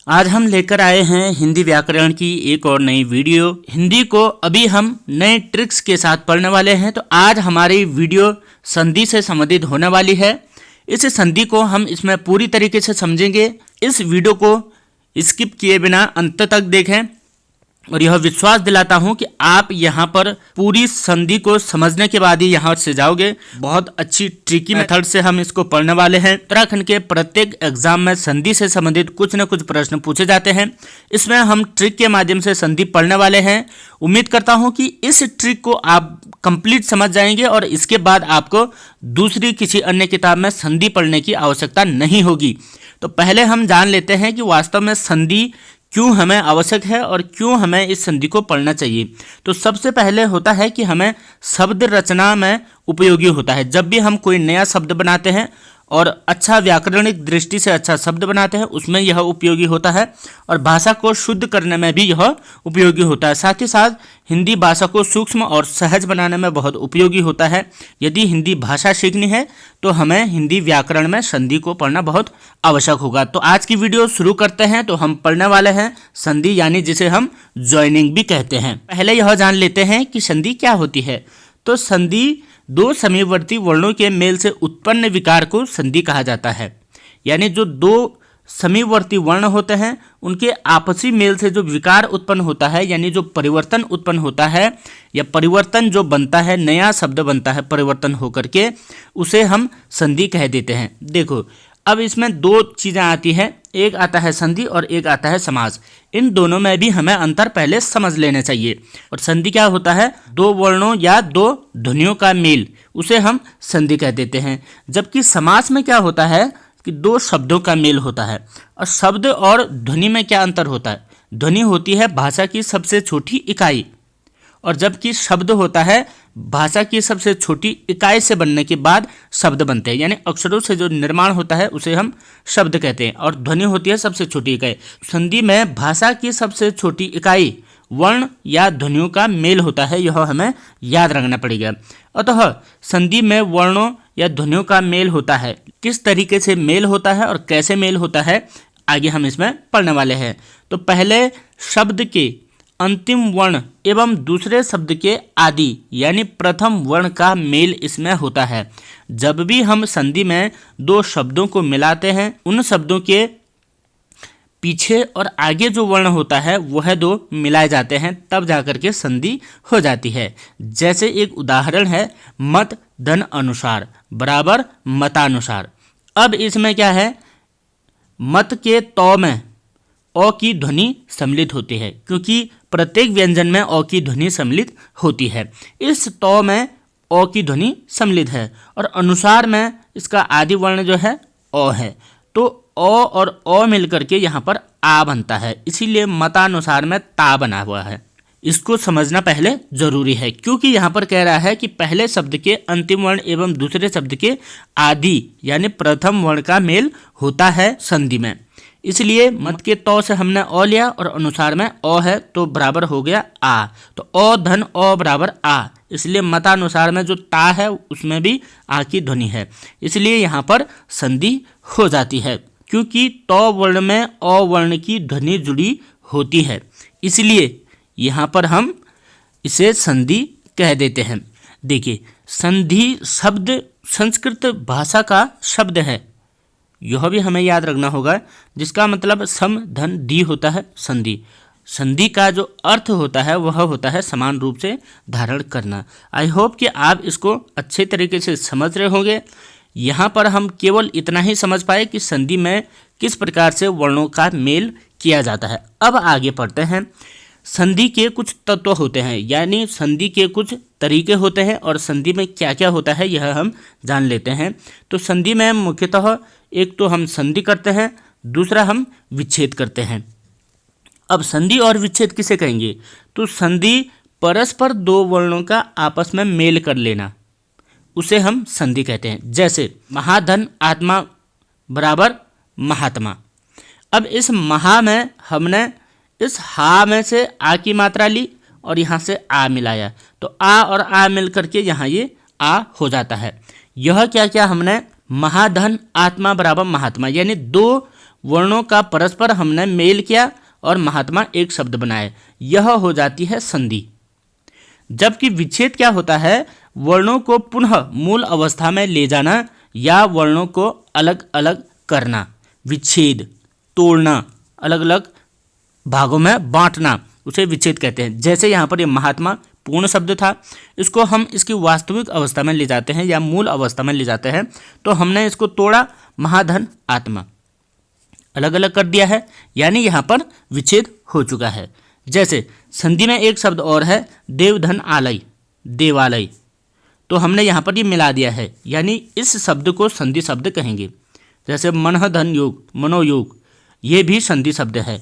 आज हम लेकर आए हैं हिंदी व्याकरण की एक और नई वीडियो। हिंदी को अभी हम नए ट्रिक्स के साथ पढ़ने वाले हैं। तो आज हमारी वीडियो संधि से संबंधित होने वाली है। इस संधि को हम इसमें पूरी तरीके से समझेंगे। इस वीडियो को स्किप किए बिना अंत तक देखें और यह विश्वास दिलाता हूं कि आप यहां पर पूरी संधि को समझने के बाद ही यहां से जाओगे। बहुत अच्छी ट्रिकी मेथड से हम इसको पढ़ने वाले हैं। उत्तराखंड के प्रत्येक एग्जाम में संधि से संबंधित कुछ न कुछ प्रश्न पूछे जाते हैं। इसमें हम ट्रिक के माध्यम से संधि पढ़ने वाले हैं। उम्मीद करता हूं कि इस ट्रिक को आप कंप्लीट समझ जाएंगे और इसके बाद आपको दूसरी किसी अन्य किताब में संधि पढ़ने की आवश्यकता नहीं होगी। तो पहले हम जान लेते हैं कि वास्तव में संधि क्यों हमें आवश्यक है और क्यों हमें इस संधि को पढ़ना चाहिए। तो सबसे पहले होता है कि हमें शब्द रचना में उपयोगी होता है। जब भी हम कोई नया शब्द बनाते हैं और अच्छा व्याकरणिक दृष्टि से अच्छा शब्द बनाते हैं, उसमें यह उपयोगी होता है और भाषा को शुद्ध करने में भी यह उपयोगी होता है। साथ ही साथ हिंदी भाषा को सूक्ष्म और सहज बनाने में बहुत उपयोगी होता है। यदि हिंदी भाषा सीखनी है तो हमें हिंदी व्याकरण में संधि को पढ़ना बहुत आवश्यक होगा। तो आज की वीडियो शुरू करते हैं। तो हम पढ़ने वाले हैं संधि, यानी जिसे हम ज्वाइनिंग भी कहते हैं। पहले यह जान लेते हैं कि संधि क्या होती है। तो संधि दो समीवर्ती वर्णों के मेल से उत्पन्न विकार को संधि कहा जाता है। यानी जो दो समीवर्ती वर्ण होते हैं उनके आपसी मेल से जो विकार उत्पन्न होता है, यानी जो परिवर्तन उत्पन्न होता है या परिवर्तन जो बनता है, नया शब्द बनता है परिवर्तन होकर के, उसे हम संधि कह देते हैं। देखो अब इसमें दो चीज़ें आती हैं, एक आता है संधि और एक आता है समास। इन दोनों में भी हमें अंतर पहले समझ लेना चाहिए। और संधि क्या होता है? दो वर्णों या दो ध्वनियों का मेल, उसे हम संधि कह देते हैं। जबकि समास में क्या होता है कि दो शब्दों का मेल होता है। और शब्द और ध्वनि में क्या अंतर होता है? ध्वनि होती है भाषा की सबसे छोटी इकाई, और जबकि शब्द होता है भाषा की सबसे छोटी इकाई से बनने के बाद शब्द बनते हैं। यानी अक्षरों से जो निर्माण होता है उसे हम शब्द कहते हैं, और ध्वनि होती है सबसे छोटी इकाई। संधि में भाषा की सबसे छोटी इकाई वर्ण या ध्वनियों का मेल होता है, यह हमें याद रखना पड़ेगा। अतः संधि में वर्णों या ध्वनियों का मेल होता है। किस तरीके से मेल होता है और कैसे मेल होता है, आगे हम इसमें पढ़ने वाले हैं। तो पहले शब्द के अंतिम वर्ण एवं दूसरे शब्द के आदि यानी प्रथम वर्ण का मेल इसमें होता है। जब भी हम संधि में दो शब्दों को मिलाते हैं, उन शब्दों के पीछे और आगे जो वर्ण होता है वह दो मिलाए जाते हैं, तब जाकर के संधि हो जाती है। जैसे एक उदाहरण है, मत धन अनुसार बराबर मतानुसार। अब इसमें क्या है, मत के तौ में अ की ध्वनि सम्मिलित होती है, क्योंकि प्रत्येक व्यंजन में अ की ध्वनि सम्मिलित होती है। इस तौ में अ की ध्वनि सम्मिलित है और अनुसार में इसका आदि वर्ण जो है अ है। तो अ और अ मिलकर के यहाँ पर आ बनता है, इसीलिए मतानुसार में ता बना हुआ है। इसको समझना पहले जरूरी है, क्योंकि यहाँ पर कह रहा है कि पहले शब्द के अंतिम वर्ण एवं दूसरे शब्द के आदि यानी प्रथम वर्ण का मेल होता है संधि में। इसलिए मत के तौ से हमने अ लिया और अनुसार में अ है तो बराबर हो गया आ। तो अ धन अ बराबर आ, इसलिए मतानुसार में जो ता है उसमें भी आ की ध्वनि है, इसलिए यहाँ पर संधि हो जाती है। क्योंकि तौ वर्ण में अ वर्ण की ध्वनि जुड़ी होती है, इसलिए यहाँ पर हम इसे संधि कह देते हैं। देखिए, संधि शब्द संस्कृत भाषा का शब्द है, यह भी हमें याद रखना होगा, जिसका मतलब सम धन दी होता है संधि। संधि का जो अर्थ होता है वह होता है समान रूप से धारण करना। आई होप कि आप इसको अच्छे तरीके से समझ रहे होंगे। यहाँ पर हम केवल इतना ही समझ पाए कि संधि में किस प्रकार से वर्णों का मेल किया जाता है। अब आगे पढ़ते हैं। संधि के कुछ तत्व होते हैं, यानी संधि के कुछ तरीके होते हैं और संधि में क्या क्या होता है यह हम जान लेते हैं। तो संधि में मुख्यतः एक तो हम संधि करते हैं, दूसरा हम विच्छेद करते हैं। अब संधि और विच्छेद किसे कहेंगे? तो संधि परस्पर दो वर्णों का आपस में मेल कर लेना, उसे हम संधि कहते हैं। जैसे महाधन आत्मा बराबर महात्मा। अब इस महा में हमने इस हा में से आ की मात्रा ली और यहाँ से आ मिलाया, तो आ और आ मिल करके यहाँ ये आ हो जाता है। यह क्या क्या हमने महाधन आत्मा बराबर महात्मा, यानी दो वर्णों का परस्पर हमने मेल किया और महात्मा एक शब्द बनाए, यह हो जाती है संधि। जबकि विच्छेद क्या होता है, वर्णों को पुनः मूल अवस्था में ले जाना या वर्णों को अलग अलग करना। विच्छेद, तोड़ना, अलग अलग भागों में बांटना, उसे विच्छेद कहते हैं। जैसे यहाँ पर ये महात्मा पूर्ण शब्द था, इसको हम इसकी वास्तविक अवस्था में ले जाते हैं या मूल अवस्था में ले जाते हैं, तो हमने इसको तोड़ा, महाधन आत्मा अलग अलग कर दिया है, यानी यहाँ पर विच्छेद हो चुका है। जैसे संधि में एक शब्द और है, देवधन आलय, देवालय, तो हमने यहाँ पर ये मिला दिया है, यानी इस शब्द को संधि शब्द कहेंगे। जैसे मनोधन योग, मनोयोग, ये भी संधि शब्द है।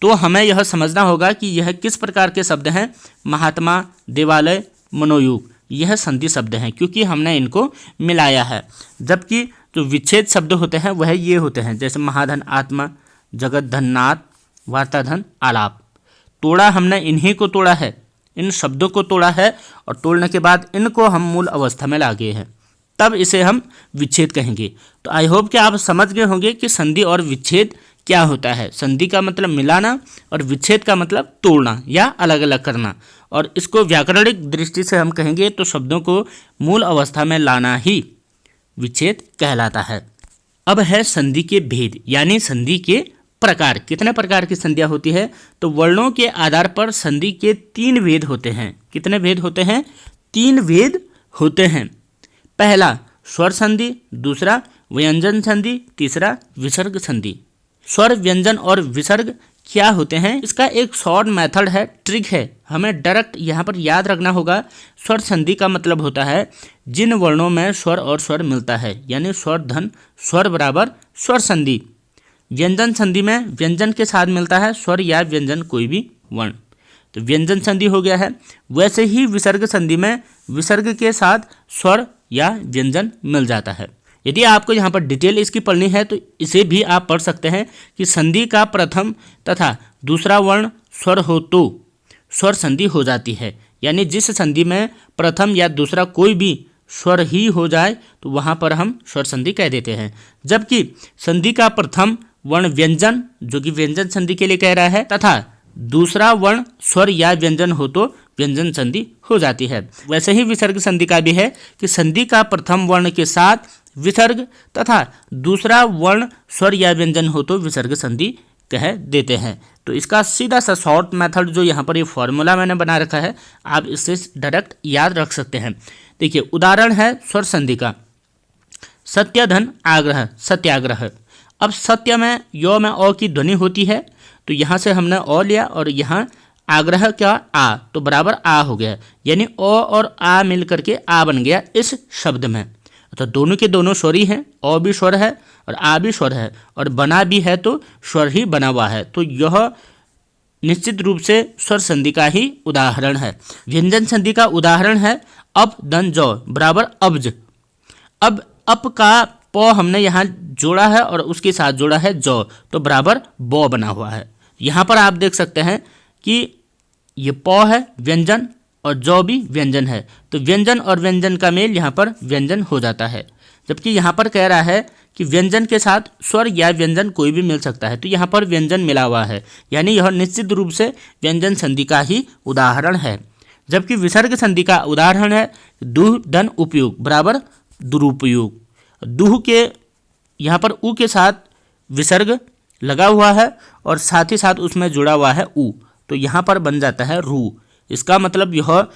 तो हमें यह समझना होगा कि यह किस प्रकार के शब्द हैं। महात्मा, देवालय, मनोयोग, यह संधि शब्द हैं क्योंकि हमने इनको मिलाया है। जबकि जो विच्छेद शब्द होते हैं वह ये होते हैं, जैसे महाधन आत्मा, जगत धन नाथ, वार्ताधन आलाप। तोड़ा हमने इन्हीं को तोड़ा है, इन शब्दों को तोड़ा है, और तोड़ने के बाद इनको हम मूल अवस्था में ला गए हैं, तब इसे हम विच्छेद कहेंगे। तो आई होप कि आप समझ गए होंगे कि संधि और विच्छेद क्या होता है। संधि का मतलब मिलाना और विच्छेद का मतलब तोड़ना या अलग अलग करना, और इसको व्याकरणिक दृष्टि से हम कहेंगे तो शब्दों को मूल अवस्था में लाना ही विच्छेद कहलाता है। अब है संधि के भेद, यानी संधि के प्रकार। कितने प्रकार की संधियाँ होती है, तो वर्णों के आधार पर संधि के 3 भेद होते हैं। कितने भेद होते हैं? 3 भेद होते हैं। पहला स्वर संधि, दूसरा व्यंजन संधि, तीसरा विसर्ग संधि। स्वर, व्यंजन और विसर्ग क्या होते हैं, इसका एक शॉर्ट मेथड है, ट्रिक है, हमें डायरेक्ट यहाँ पर याद रखना होगा। स्वर संधि का मतलब होता है जिन वर्णों में स्वर और स्वर मिलता है, यानी स्वर धन स्वर बराबर स्वर संधि। व्यंजन संधि में व्यंजन के साथ मिलता है स्वर या व्यंजन कोई भी वर्ण, तो व्यंजन संधि हो गया है। वैसे ही विसर्ग संधि में विसर्ग के साथ स्वर या व्यंजन मिल जाता है। यदि आपको यहाँ पर डिटेल इसकी पढ़नी है तो इसे भी आप पढ़ सकते हैं कि संधि का प्रथम तथा दूसरा वर्ण स्वर हो तो स्वर संधि हो जाती है, यानी जिस संधि में प्रथम या दूसरा कोई भी स्वर ही हो जाए तो वहाँ पर हम स्वर संधि कह देते हैं। जबकि संधि का प्रथम वर्ण व्यंजन, जो कि व्यंजन संधि के लिए कह रहा है, तथा दूसरा वर्ण स्वर या व्यंजन हो तो व्यंजन संधि हो जाती है। वैसे ही विसर्ग संधि का भी है कि संधि का प्रथम वर्ण के साथ विसर्ग तथा दूसरा वर्ण स्वर या व्यंजन हो तो विसर्ग संधि कह देते हैं। तो इसका सीधा सा शॉर्ट मेथड जो यहाँ पर ये फॉर्मूला मैंने बना रखा है, आप इससे डायरेक्ट याद रख सकते हैं। देखिए उदाहरण है स्वर संधि का, सत्य धन आग्रह, सत्याग्रह। अब सत्य में यो में ओ की ध्वनि होती है, तो यहाँ से हमने ओ लिया और यहाँ आग्रह क्या आ, तो बराबर आ हो गया, यानी ओ और आ मिल करके आ बन गया इस शब्द में। तो दोनों के दोनों स्वर ही हैं, ओ भी स्वर है और आ भी स्वर है, और बना भी है तो स्वर ही बना हुआ है। तो यह निश्चित रूप से स्वर संधि का ही उदाहरण है। व्यंजन संधि का उदाहरण है अप दन जौ बराबर अब्ज। अब अप का प हमने यहाँ जोड़ा है और उसके साथ जोड़ा है जौ, तो बराबर बो बना हुआ है। यहाँ पर आप देख सकते हैं कि ये प है व्यंजन और जौ भी व्यंजन है, तो व्यंजन और व्यंजन का मेल यहाँ पर व्यंजन हो जाता है। जबकि यहाँ पर कह रहा है कि व्यंजन के साथ स्वर या व्यंजन कोई भी मिल सकता है, तो यहाँ पर व्यंजन मिला हुआ है, यानी यह निश्चित रूप से व्यंजन संधि का ही उदाहरण है। जबकि विसर्ग संधि का उदाहरण है दुह धन उपयोग बराबर दुरुपयोग। दुह के यहाँ पर उ के साथ विसर्ग लगा हुआ है और साथ ही साथ उसमें जुड़ा हुआ है उ, तो यहाँ पर बन जाता है रू। इसका मतलब यह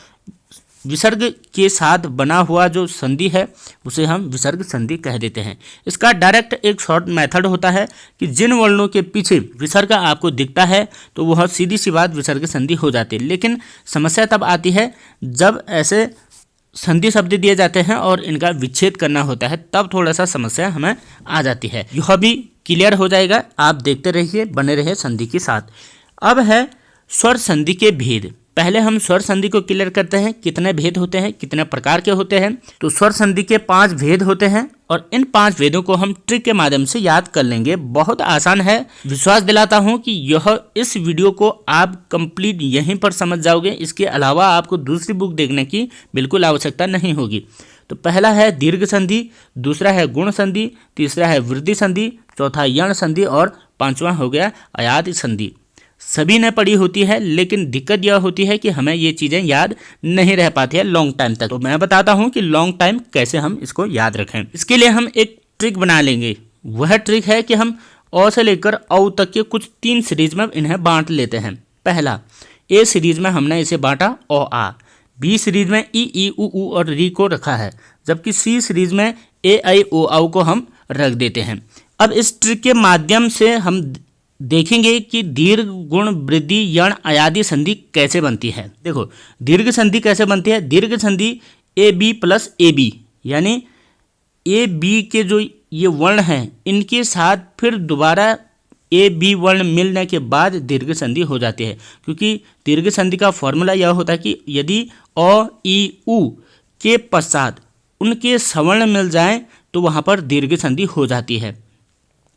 विसर्ग के साथ बना हुआ जो संधि है उसे हम विसर्ग संधि कह देते हैं। इसका डायरेक्ट एक शॉर्ट मेथड होता है कि जिन वर्णों के पीछे विसर्ग आपको दिखता है तो वह सीधी सी बात विसर्ग संधि हो जाती है। लेकिन समस्या तब आती है जब ऐसे संधि शब्द दिए जाते हैं और इनका विच्छेद करना होता है, तब थोड़ा सा समस्या हमें आ जाती है। यह भी क्लियर हो जाएगा, आप देखते रहिए, बने रहिए संधि के साथ। अब है स्वर संधि के भेद। पहले हम स्वर संधि को क्लियर करते हैं, कितने भेद होते हैं, कितने प्रकार के होते हैं। तो स्वर संधि के 5 भेद होते हैं और इन 5 भेदों को हम ट्रिक के माध्यम से याद कर लेंगे। बहुत आसान है, विश्वास दिलाता हूं कि यह इस वीडियो को आप कंप्लीट यहीं पर समझ जाओगे। इसके अलावा आपको दूसरी बुक देखने की बिल्कुल आवश्यकता नहीं होगी। तो पहला है दीर्घ संधि, दूसरा है गुण संधि, तीसरा है वृद्धि संधि, चौथा यण संधि और पांचवा हो गया अयादि संधि। सभी ने पढ़ी होती है, लेकिन दिक्कत यह होती है कि हमें ये चीज़ें याद नहीं रह पाती है लॉन्ग टाइम तक। तो मैं बताता हूँ कि लॉन्ग टाइम कैसे हम इसको याद रखें। इसके लिए हम एक ट्रिक बना लेंगे। वह ट्रिक है कि हम अ से लेकर औ तक के कुछ 3 सीरीज में इन्हें बांट लेते हैं। पहला, ए सीरीज में हमने इसे बांटा अ आ, बी सीरीज में ई उ ऊ और री को रखा है, जबकि सी सीरीज में ए आई ओ औ को हम रख देते हैं। अब इस ट्रिक के माध्यम से हम देखेंगे कि दीर्घ गुण वृद्धि यण अयादि संधि कैसे बनती है। देखो दीर्घ संधि कैसे बनती है। दीर्घ संधि A B plus A B, यानी ए बी के जो ये वर्ण हैं इनके साथ फिर दोबारा ए बी वर्ण मिलने के बाद दीर्घ संधि हो जाती है, क्योंकि दीर्घ संधि का फॉर्मूला यह होता है कि यदि अ ई उ के पश्चात उनके सवर्ण मिल जाएं तो वहाँ पर दीर्घ संधि हो जाती है।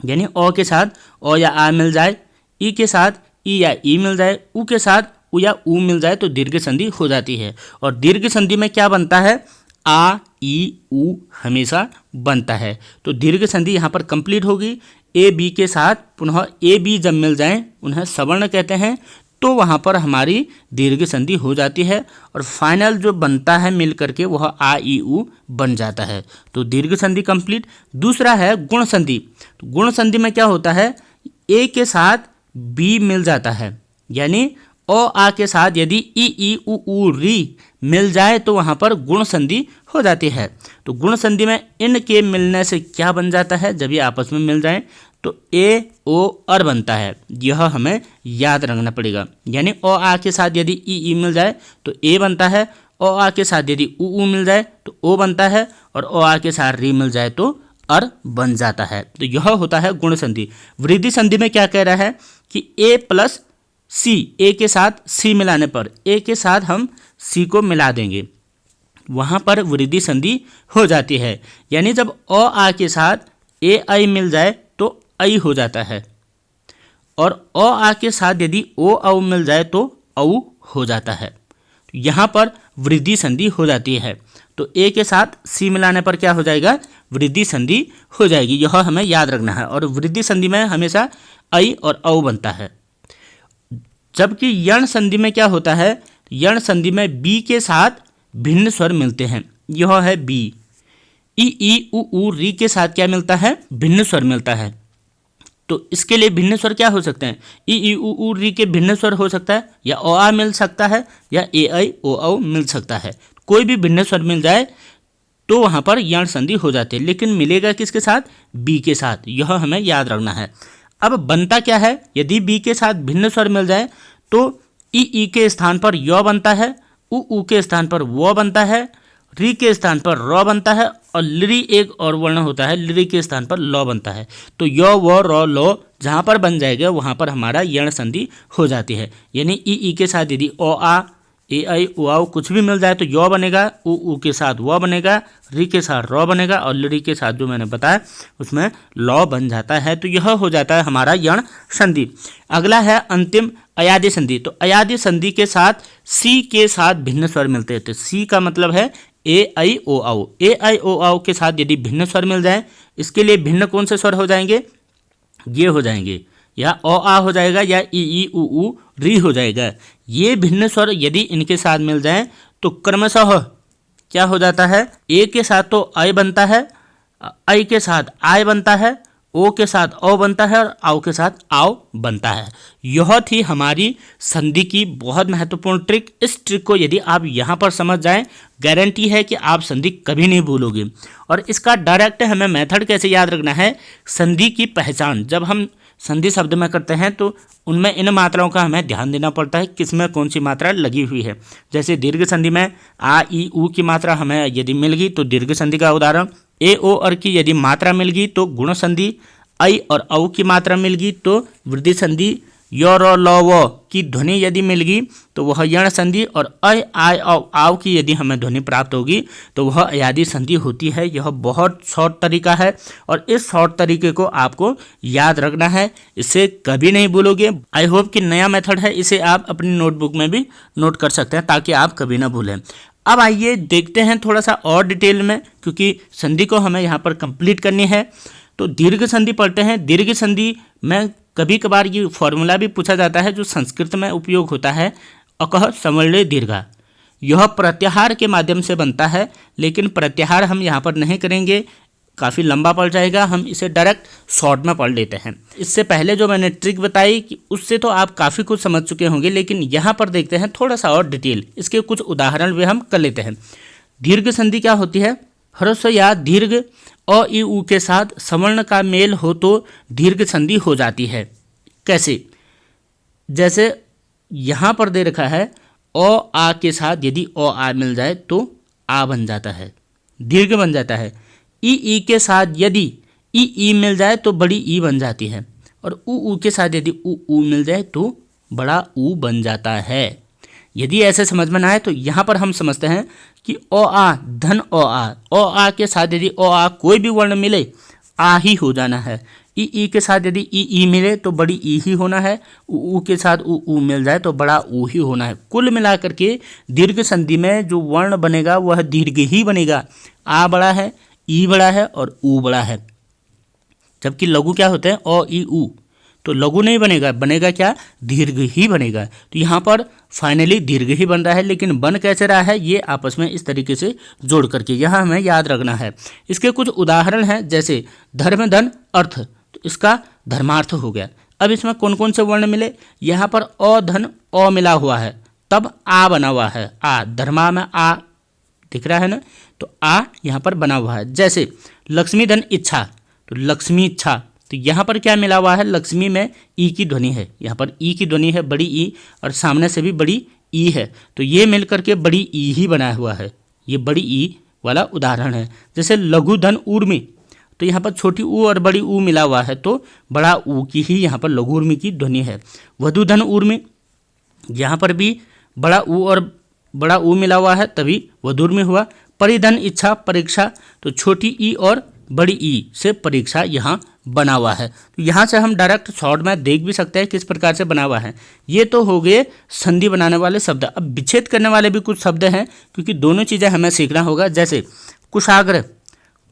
यानी अ के साथ अ या आ मिल जाए, ई के साथ ई या ई मिल जाए, उ के साथ उ या ऊ मिल जाए तो दीर्घ संधि हो जाती है। और दीर्घ संधि में क्या बनता है, आ ई उ हमेशा बनता है। तो दीर्घ संधि यहाँ पर कंप्लीट होगी। ए बी के साथ पुनः ए बी जब मिल जाएं, उन्हें सवर्ण कहते हैं, तो वहाँ पर हमारी दीर्घ संधि हो जाती है और फाइनल जो बनता है मिल करके वह आ ई उ बन जाता है। तो दीर्घ संधि कंप्लीट। दूसरा है गुण संधि। तो गुण संधि में क्या होता है, ए के साथ बी मिल जाता है, यानी अ आ के साथ यदि ई उ ऊ री मिल जाए तो वहाँ पर गुण संधि हो जाती है। तो गुण संधि में इन के मिलने से क्या बन जाता है, जब ये आपस में मिल जाए तो ए ओ अर बनता है। यह हमें याद रखना पड़ेगा। यानी अ आ के साथ यदि ई मिल जाए तो ए बनता है, अ आ के साथ यदि ऊ मिल जाए तो ओ बनता है, और अ आ के साथ री मिल जाए तो अर बन जाता है। तो यह होता है गुण संधि। वृद्धि संधि में क्या कह रहा है कि ए प्लस सी, ए के साथ सी मिलाने पर ए के साथ हम सी को मिला देंगे, वहाँ पर वृद्धि संधि हो जाती है। यानी जब अ आ के साथ ए आई मिल जाए तो आई हो जाता है, और अ आ के साथ यदि ओ औ मिल जाए तो औ हो जाता है। यहाँ पर वृद्धि संधि हो जाती है। तो ए के साथ सी मिलाने पर क्या हो जाएगा, वृद्धि संधि हो जाएगी। यह हमें याद रखना है। और वृद्धि संधि में हमेशा आई और औ बनता है। जबकि यण संधि में क्या होता है, यण संधि में बी के साथ भिन्न स्वर मिलते हैं। यह है बी। ई उ ऊ री के साथ क्या मिलता है, भिन्न स्वर मिलता है। तो इसके लिए भिन्न स्वर क्या हो सकते हैं, ई उ ऊ री के भिन्न स्वर हो सकता है, या ओ आ मिल सकता है, या ए आई ओ औ मिल सकता है। कोई भी भिन्न स्वर मिल जाए तो वहाँ पर यण संधि हो जाती है, लेकिन मिलेगा किसके साथ, बी के साथ। यह हमें याद रखना है। अब बनता क्या है, यदि बी के साथ भिन्न स्वर मिल जाए तो ई के स्थान पर य बनता है, उ के स्थान पर वो बनता है, री के स्थान पर र बनता है, और लिरी एक और वर्ण होता है, लिरी के स्थान पर लौ बनता है। तो य व र लो जहाँ पर बन जाएगा वहाँ पर हमारा यण संधि हो जाती है। यानी ई के साथ यदि ओ आ ए आई ओ आओ कुछ भी मिल जाए तो य बनेगा, उ के साथ व बनेगा, री के साथ र बनेगा, और लिरी के साथ जो मैंने बताया उसमें लौ बन जाता है। तो यह हो जाता है हमारा यण संधि। अगला है अंतिम अयादि संधि। तो अयादि संधि के साथ सी के साथ भिन्न स्वर मिलते हैं। तो सी का मतलब है ए आई ओ आओ। ए आई ओ आओ के साथ यदि भिन्न स्वर मिल जाए, इसके लिए भिन्न कौन से स्वर हो जाएंगे, ये हो जाएंगे, या ओ आ हो जाएगा, या ई उ ऊ री हो जाएगा। ये भिन्न स्वर यदि इनके साथ मिल जाएं तो क्रमशः क्या हो जाता है, ए के साथ तो आई बनता है, आई के साथ आय बनता है, ओ के साथ ओ बनता है, और आओ के साथ आओ बनता है। यह थी हमारी संधि की बहुत महत्वपूर्ण ट्रिक। इस ट्रिक को यदि आप यहाँ पर समझ जाएं, गारंटी है कि आप संधि कभी नहीं भूलोगे। और इसका डायरेक्ट हमें मेथड कैसे याद रखना है, संधि की पहचान जब हम संधि शब्द में करते हैं तो उनमें इन मात्राओं का हमें ध्यान देना पड़ता है, किसमें कौन सी मात्रा लगी हुई है। जैसे दीर्घ संधि में आ ई उ की मात्रा हमें यदि मिल गई तो दीर्घ संधि का उदाहरण, ए ओ अर की यदि मात्रा मिल गई तो गुण संधि, आई और औ की मात्रा मिल गई तो वृद्धि संधि, य र ल व की ध्वनि यदि मिल गई तो वह यण संधि, और अय आय औ आव की यदि हमें ध्वनि प्राप्त होगी तो वह अयादि संधि होती है। यह बहुत शॉर्ट तरीका है और इस शॉर्ट तरीके को आपको याद रखना है, इसे कभी नहीं भूलोगे। आई होप कि नया मेथड है, इसे आप अपनी नोटबुक में भी नोट कर सकते हैं ताकि आप कभी ना भूलें। अब आइए देखते हैं थोड़ा सा और डिटेल में, क्योंकि संधि को हमें यहाँ पर कंप्लीट करनी है। तो दीर्घ संधि पढ़ते हैं। दीर्घ संधि में कभी कभार ये फॉर्मूला भी पूछा जाता है जो संस्कृत में उपयोग होता है, अकह सवर्णे दीर्घा। यह प्रत्याहार के माध्यम से बनता है, लेकिन प्रत्याहार हम यहाँ पर नहीं करेंगे, काफ़ी लंबा पड़ जाएगा, हम इसे डायरेक्ट शॉर्ट में पढ़ लेते हैं। इससे पहले जो मैंने ट्रिक बताई कि उससे तो आप काफ़ी कुछ समझ चुके होंगे, लेकिन यहाँ पर देखते हैं थोड़ा सा और डिटेल, इसके कुछ उदाहरण भी हम कर लेते हैं। दीर्घ संधि क्या होती है? ह्रस्व या दीर्घ अ इ उ के साथ सवर्ण का मेल हो तो दीर्घ संधि हो जाती है। कैसे? जैसे यहाँ पर दे रखा है अ आ के साथ यदि अ आ मिल जाए तो आ बन जाता है, दीर्घ बन जाता है। ई के साथ यदि ई मिल जाए तो बड़ी ई बन जाती है, और उ के साथ यदि उ मिल जाए तो बड़ा ऊ बन जाता है। यदि ऐसे समझ में ना आए तो यहाँ पर हम समझते हैं कि ओ आ धन ओ आ के साथ यदि ओ आ कोई भी वर्ण मिले आ ही हो जाना है। ई के साथ यदि ई मिले तो बड़ी ई ही होना है। उ के साथ उ मिल जाए तो बड़ा ऊ ही होना है। कुल मिलाकर के दीर्घ संधि में जो वर्ण बनेगा वह दीर्घ ही बनेगा। आ बड़ा है, ई बड़ा है और ऊ बड़ा है। जबकि लघु क्या होते हैं? अ ई उ, तो लघु नहीं बनेगा, बनेगा क्या? दीर्घ ही बनेगा। तो यहाँ पर फाइनली दीर्घ ही बन रहा है, लेकिन बन कैसे रहा है ये आपस में इस तरीके से जोड़ करके यहाँ हमें याद रखना है। इसके कुछ उदाहरण हैं, जैसे धर्म धन अर्थ, तो इसका धर्मार्थ हो गया। अब इसमें कौन कौन से वर्ण मिले? यहाँ पर अ धन अ मिला हुआ है, तब आ बना हुआ है। आ धर्मा में आ दिख रहा है ना, तो आ यहाँ पर बना हुआ है। जैसे लक्ष्मी धन इच्छा, तो लक्ष्मी इच्छा, तो यहाँ पर क्या मिला हुआ है? लक्ष्मी में ई की ध्वनि है, यहाँ पर ई की ध्वनि है, बड़ी ई, और सामने से भी बड़ी ई है, तो ये मिल करके बड़ी ई ही बना हुआ है। ये बड़ी ई वाला उदाहरण है। जैसे लघु धन ऊर्मी, तो यहाँ पर छोटी ऊ और बड़ी ऊ मिला हुआ है, तो बड़ा ऊ की ही यहाँ पर लघु ऊर्मी की ध्वनि है। वधु धन ऊर्मी, यहाँ पर भी बड़ा ऊ और बड़ा ऊ मिला हुआ है, तभी वधुर्मी हुआ। परिधन इच्छा परीक्षा, तो छोटी ई और बड़ी ई से परीक्षा यहाँ बना हुआ है। तो यहाँ से हम डायरेक्ट शॉर्ट में देख भी सकते हैं किस प्रकार से बना हुआ है। ये तो हो गए संधि बनाने वाले शब्द। अब विच्छेद करने वाले भी कुछ शब्द हैं, क्योंकि दोनों चीज़ें हमें सीखना होगा। जैसे कुशाग्र,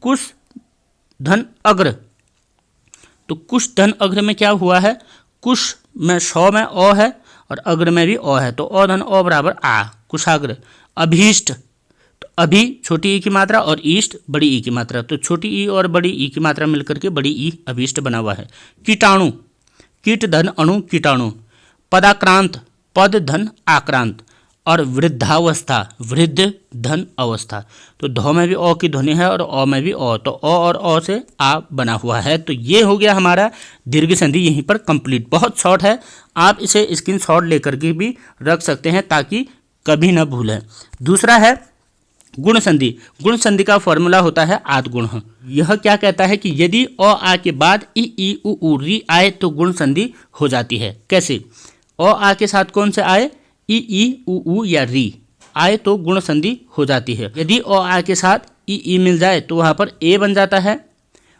कुश धन अग्र, तो कुश धन अग्र में क्या हुआ है? कुश में शौ में ओ है और अग्र में भी ओ है, तो ओ धन ओ बराबर आ, कुशाग्र। अभीष्ट, तो अभी छोटी ई की मात्रा और ईष्ट बड़ी ई की मात्रा, तो छोटी ई और बड़ी ई की मात्रा मिलकर के बड़ी ई अभीष्ट बना हुआ है। कीटाणु, कीट धन अणु कीटाणु। पदाक्रांत, पद धन आक्रांत। और वृद्धावस्था, वृद्ध धन अवस्था, तो धौ में भी ओ की ध्वनि है और ओ में भी ओ, तो ओ और ओ से आ बना हुआ है। तो ये हो गया हमारा दीर्घ संधि यहीं पर कंप्लीट। बहुत शॉर्ट है, आप इसे स्क्रीनशॉट लेकर के भी रख सकते हैं ताकि कभी न भूलें। दूसरा है गुण संधि। गुण संधि का फॉर्मूला होता है आद गुण। यह क्या कहता है कि यदि अ आ के बाद ई उ री आए तो गुण संधि हो जाती है। कैसे? अ आ के साथ कौन से आए? ई उ या री आए तो गुण संधि हो जाती है। यदि अ आ के साथ ई मिल जाए तो वहाँ पर ए बन जाता है,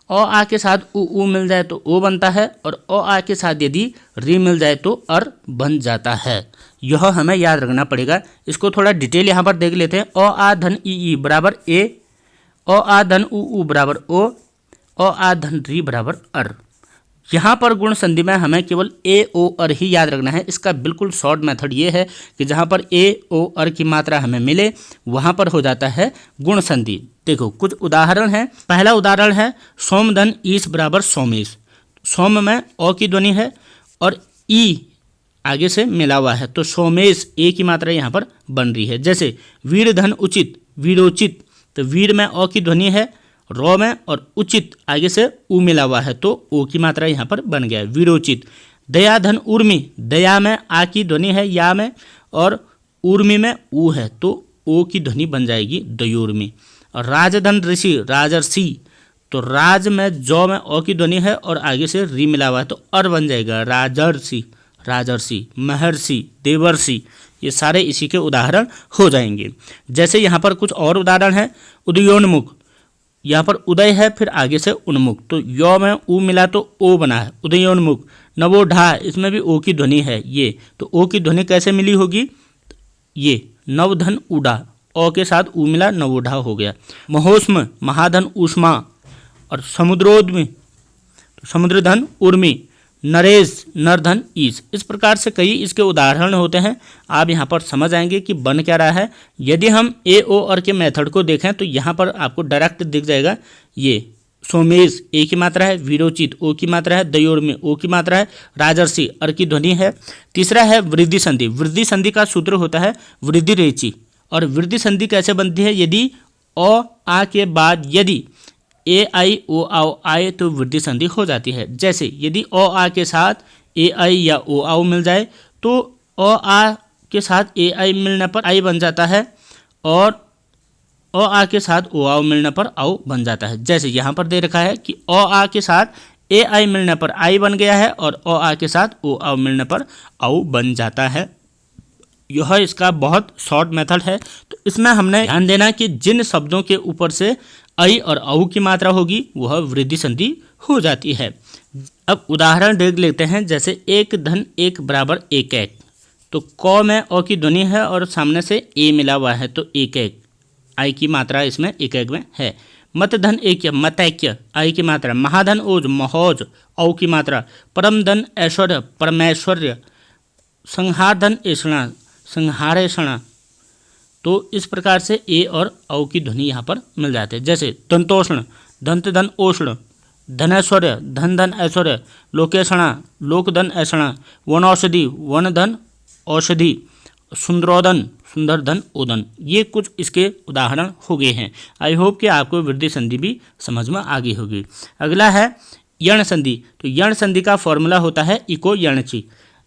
अ आ के साथ उ मिल जाए तो ओ बनता है, और अ आ के साथ यदि री मिल जाए तो अर बन जाता है। यह हमें याद रखना पड़ेगा। इसको थोड़ा डिटेल यहाँ पर देख लेते हैं। अ आ धन ई बराबर ए, अ आ धन उ बराबर ओ, अ आ धन री बराबर अर। यहाँ पर गुण संधि में हमें केवल ए ओ अर ही याद रखना है। इसका बिल्कुल शॉर्ट मेथड ये है कि जहाँ पर ए ओ अर की मात्रा हमें मिले वहाँ पर हो जाता है गुण संधि। देखो कुछ उदाहरण हैं। पहला उदाहरण है सोम धन ईश बराबर सोमेश। सोम में ओ की ध्वनि है और ई आगे से मिला हुआ है, तो सोमेश ए की मात्रा यहाँ पर बन रही है। जैसे वीर धन उचित वीरोचित, तो वीर में ओ की ध्वनि है रॉ में, और उचित आगे से उ मिला हुआ है, तो ओ की मात्रा यहाँ पर बन गया वीरोचित। दया धन उर्मी, दया में आ की ध्वनि है या में, और उर्मी में उ है, तो ओ की ध्वनि बन जाएगी दयोर्मी। और राजधन ऋषि राजर्षि, तो राज में जौ में ओ की ध्वनि है और आगे से री मिला हुआ है, तो अर बन जाएगा राजर्षि राजर्षि। महर्षि देवर्षि, ये सारे इसी के उदाहरण हो जाएंगे। जैसे यहाँ पर कुछ और उदाहरण है। उदयोन्मुख, यहाँ पर उदय है फिर आगे से उन्मुख, तो यो में उ मिला तो ओ बना है उदयोन्मुख। नवोढ़ा, इसमें भी ओ की ध्वनि है ये, तो ओ की ध्वनि कैसे मिली होगी? ये नवधन उड़ा, ओ के साथ ऊ मिला, नवोढ़ा हो गया। महोष्म महाधन ऊष्मा, और समुद्रोद्मी तो समुद्रधन उर्मी, नरेश नरधन ईश। इस प्रकार से कई इसके उदाहरण होते हैं। आप यहाँ पर समझ आएंगे कि बन क्या रहा है। यदि हम ए ओ और के मेथड को देखें तो यहाँ पर आपको डायरेक्ट दिख जाएगा। ये सोमेश ए की मात्रा है, वीरोचित ओ की मात्रा है, दयोर में ओ की मात्रा है, राजर्षि अर की ध्वनि है। तीसरा है वृद्धि संधि। वृद्धि संधि का सूत्र होता है वृद्धि रेची। और वृद्धि संधि कैसे बनती है? यदि अ आ के बाद यदि ए आई ओ आओ आए तो वृद्धि संधि हो जाती है। जैसे यदि अ आ के साथ ए आई या ओ आओ मिल जाए तो अ आ के साथ ए आई मिलने पर आई बन जाता है, और अ आ के साथ ओ आओ मिलने पर आओ बन जाता है। जैसे यहाँ पर दे रखा है कि अ आ के साथ ए आई मिलने पर आई बन गया है, और अ आ के साथ ओ आओ मिलने पर आओ बन जाता है। यह इसका बहुत शॉर्ट मेथड है। तो इसमें हमने ध्यान देना कि जिन शब्दों के ऊपर से आई और औ की मात्रा होगी वह वृद्धि संधि हो जाती है। अब उदाहरण देख लेते हैं। जैसे एक धन एक बराबर एक एक, तो क में अ की ध्वनि है और सामने से ए मिला हुआ है, तो एक एक आई की मात्रा इसमें एक एक में है। मत धन एक मतैक्य आई की मात्रा, महाधन ओज महोज औ की मात्रा, परम धन ऐश्वर्य परमेश्वर्य, संहार धन ऐषणा संहारेषणा। तो इस प्रकार से ए और औ की ध्वनि यहाँ पर मिल जाते हैं। जैसे दंतोष्ण दंत धन ओष्ण, धनैश्वर्य धन धन ऐश्वर्य, लोकेशणा लोक धन ऐषणा, वनौषधि वन धन औषधि, सुंदरोदन सुंदर धन ओदन। ये कुछ इसके उदाहरण हो गए हैं। आई होप कि आपको वृद्धि संधि भी समझ में आ गई होगी। अगला है यण संधि। तो यण संधि का फॉर्मूला होता है इको यणची।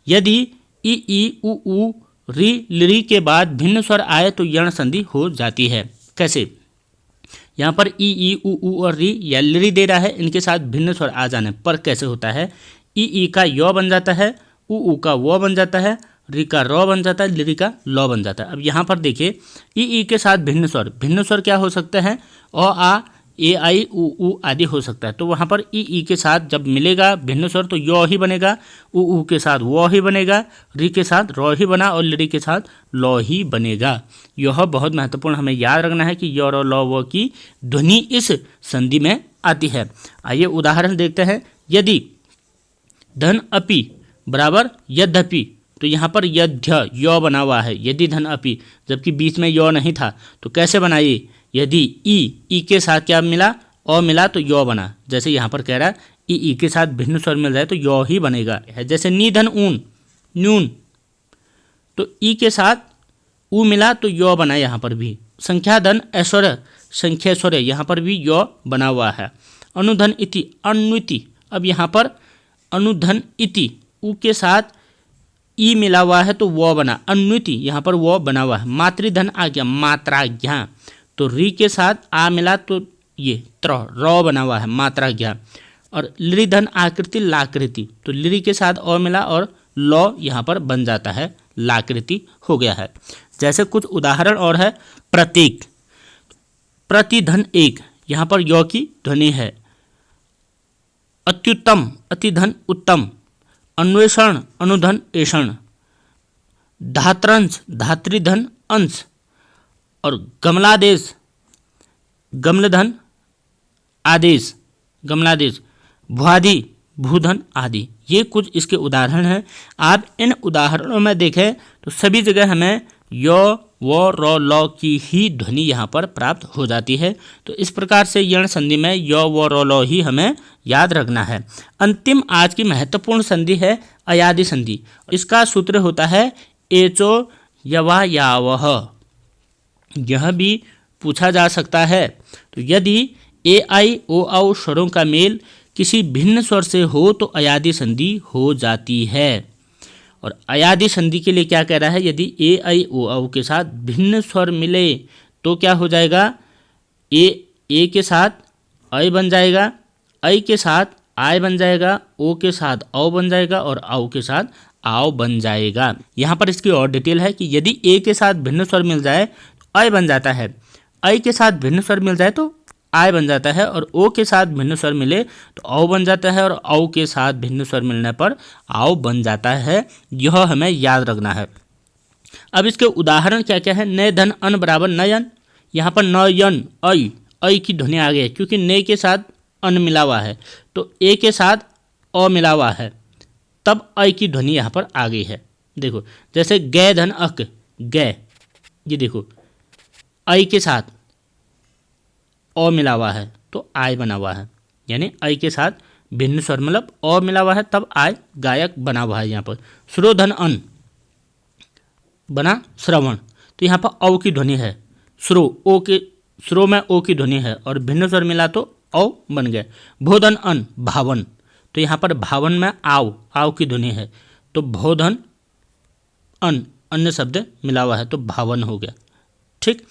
यदि ई उ ऊ री लिरी के बाद भिन्न स्वर आए तो यण संधि हो जाती है। कैसे? यहाँ पर ई उ ऊ और री या लिरी दे रहा है, इनके साथ भिन्न स्वर आ जाने पर कैसे होता है? ई का यो बन जाता है, उ का वो बन जाता है, री का रो बन जाता है, लिरी का लो बन जाता है। अब यहाँ पर देखिए ई के साथ भिन्न स्वर क्या हो सकते हैं? अ आ ए आई उ आदि हो सकता है। तो वहाँ पर ई के साथ जब मिलेगा भिन्न स्वर तो यो ही बनेगा, उ के साथ वो ही बनेगा, री के साथ रो ही बना और लिरी के साथ लो ही बनेगा। यह बहुत महत्वपूर्ण हमें याद रखना है कि यो रो लो वो की ध्वनि इस संधि में आती है। आइए उदाहरण देखते हैं। यदि धन अपि बराबर यद्यपि, तो यहाँ पर यद्य यो बना हुआ है, यदि धन अपि, जबकि बीच में यो नहीं था। तो कैसे बनाइए? यदि ई के साथ क्या मिला? अ मिला तो यो बना। जैसे यहाँ पर कह रहा है ई के साथ भिन्न स्वर मिल जाए तो यो ही बनेगा। जैसे नी धन ऊन न्यून, तो ई के साथ ऊ मिला तो यो बना। यहाँ पर भी संख्या धन ऐश्वर्य संख्येश्वर्य, यहाँ पर भी यो बना हुआ है। अनुधन इति अन्विति, अब यहाँ पर अनुधन इति ऊ के साथ ई मिला हुआ है तो वो बना, अन्विति यहाँ पर वो बना हुआ है। मातृधन आज्ञा मात्राज्ञा, तो री के साथ आ मिला तो ये रो बना हुआ है मात्राज्ञा। और लिरी धन आकृति लाकृति, तो लिरी के साथ ओ मिला और लो यहाँ पर बन जाता है, लाकृति हो गया है। जैसे कुछ उदाहरण और है। प्रतीक प्रतिधन एक, यहाँ पर यो की ध्वनि है। अत्युत्तम अतिधन उत्तम, अन्वेषण अनुधन ऐषण, धात्रंश धातृधन अंश, और गमलादेश गमलधन आदेश गमलादेश, भुआदि भूधन आदि। ये कुछ इसके उदाहरण हैं। आप इन उदाहरणों में देखें तो सभी जगह हमें यो वो रो लो की ही ध्वनि यहाँ पर प्राप्त हो जाती है। तो इस प्रकार से यण संधि में यो वो रो लो ही हमें याद रखना है। अंतिम आज की महत्वपूर्ण संधि है अयादि संधि। इसका सूत्र होता है एचो यवा यावह। यह भी पूछा जा सकता है। तो यदि ए आई ओ औ स्वरों का मेल किसी भिन्न स्वर से हो तो अयादि संधि हो जाती है। और अयादि संधि के लिए क्या कह रहा है? यदि ए आई ओ औ के साथ भिन्न स्वर मिले तो क्या हो जाएगा? ए के साथ ऐ बन जाएगा, ऐ के साथ आय बन जाएगा, ओ के साथ औ बन जाएगा और औ के साथ आओ बन जाएगा। यहाँ पर इसकी और डिटेल है कि यदि ए के साथ भिन्न स्वर मिल जाए तो ऐ बन जाता है, ऐ के साथ भिन्न स्वर मिल जाए तो आय बन जाता है, और ओ के साथ भिन्न स्वर मिले तो औ बन जाता है, और औ के साथ भिन्न स्वर मिलने पर आओ बन जाता है। यह हमें याद रखना है। अब इसके उदाहरण क्या क्या है। नय धन अन बराबर नयन, यहाँ पर नयन ऐ की ध्वनि आ गई है क्योंकि नय के साथ अन मिला हुआ है, तो ए के साथ अ मिला हुआ है, तब ऐ की ध्वनि यहाँ पर आ गई है। देखो जैसे गै धन अक गै, ये देखो ऐ के साथ अ मिला हुआ है तो आय बना हुआ है, यानी ऐ के साथ भिन्न स्वर मतलब अ मिला हुआ है तब आय गायक बना हुआ है। यहाँ पर श्रो धन अन बना श्रवण, तो यहाँ पर औ की ध्वनि है, श्रो ओ के श्रो में ओ की ध्वनि है और भिन्न स्वर मिला तो औ बन गया। भोधन अन भावन, तो यहाँ पर भावन में आव की ध्वनि है, तो भोधन अन अन्य शब्द मिला हुआ है तो भावन हो गया। ठीक,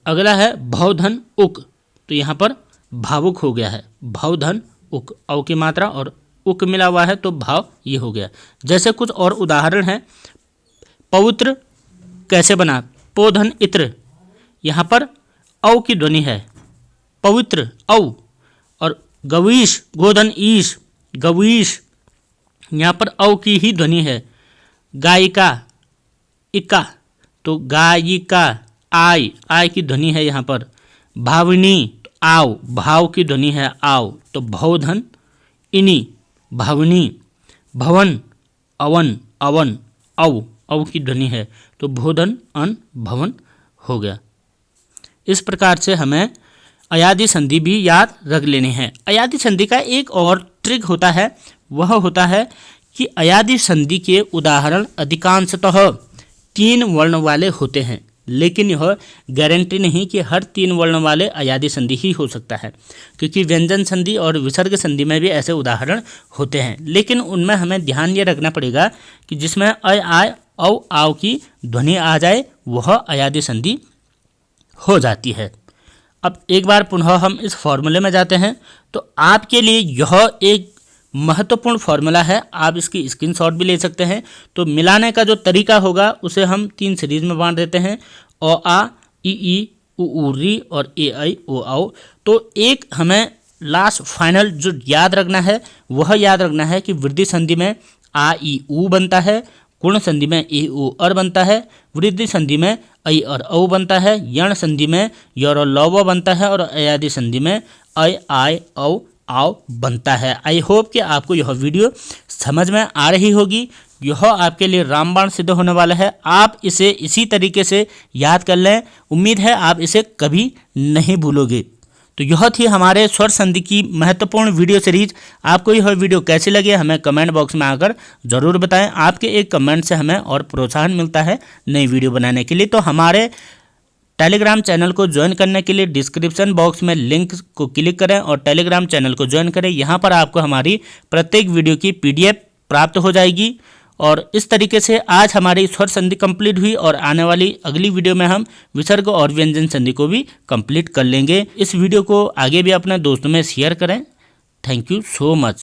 अगला है भवधन उक, तो यहाँ पर भावुक हो गया है, भवधन उक, औ की मात्रा और उक मिला हुआ है तो भाव ये हो गया। जैसे कुछ और उदाहरण है। पवित्र कैसे बना, पोधन इत्र, यहाँ पर औ की ध्वनि है, पवित्र औ, और गवीश गोधन ईश, गवीश यहाँ पर औ की ही ध्वनि है। गायिका इका, तो गायिका आय की ध्वनि है यहाँ पर। भावनी आव, भाव की ध्वनि है आव, तो भवधन इनी भावनी। भवन अवन औ की ध्वनि है तो भोधन अन भवन हो गया। इस प्रकार से हमें अयादी संधि भी याद रख लेनी है। अयादी संधि का एक और ट्रिक होता है, वह होता है कि अयादी संधि के उदाहरण अधिकांशतः 3 वर्ण वाले होते हैं, लेकिन यह गारंटी नहीं कि हर 3 वर्ण वाले अयादी संधि ही हो सकता है, क्योंकि व्यंजन संधि और विसर्ग संधि में भी ऐसे उदाहरण होते हैं। लेकिन उनमें हमें ध्यान ये रखना पड़ेगा कि जिसमें अय आय औ आव की ध्वनि आ जाए वह अयादी संधि हो जाती है। अब एक बार पुनः हम इस फॉर्मूले में जाते हैं, तो आपके लिए यह एक महत्वपूर्ण फॉर्मूला है, आप इसकी स्क्रीनशॉट भी ले सकते हैं। तो मिलाने का जो तरीका होगा उसे हम 3 सीरीज में बांट देते हैं, अ आ ई उ री और ए आई ओ आओ। तो एक हमें लास्ट फाइनल जो याद रखना है वह याद रखना है कि वृद्धि संधि में आ ई उ बनता है, गुण संधि में ए ओ अर बनता है, वृद्धि संधि में ऐ और औ बनता है, यण संधि में यर और लव बनता है, और अयादी संधि में ऐ आय औ आओ बनता है। आई होप कि आपको यह वीडियो समझ में आ रही होगी। यह आपके लिए रामबाण सिद्ध होने वाला है। आप इसे इसी तरीके से याद कर लें, उम्मीद है आप इसे कभी नहीं भूलोगे। तो यह थी हमारे स्वर संधि की महत्वपूर्ण वीडियो सीरीज। आपको यह वीडियो कैसी लगी हमें कमेंट बॉक्स में आकर ज़रूर बताएं। आपके एक कमेंट से हमें और प्रोत्साहन मिलता है नई वीडियो बनाने के लिए। तो हमारे टेलीग्राम चैनल को ज्वाइन करने के लिए डिस्क्रिप्शन बॉक्स में लिंक को क्लिक करें और टेलीग्राम चैनल को ज्वाइन करें। यहाँ पर आपको हमारी प्रत्येक वीडियो की PDF प्राप्त हो जाएगी। और इस तरीके से आज हमारी स्वर संधि कंप्लीट हुई और आने वाली अगली वीडियो में हम विसर्ग और व्यंजन संधि को भी कंप्लीट कर लेंगे। इस वीडियो को आगे भी अपने दोस्तों में शेयर करें। Thank you so much.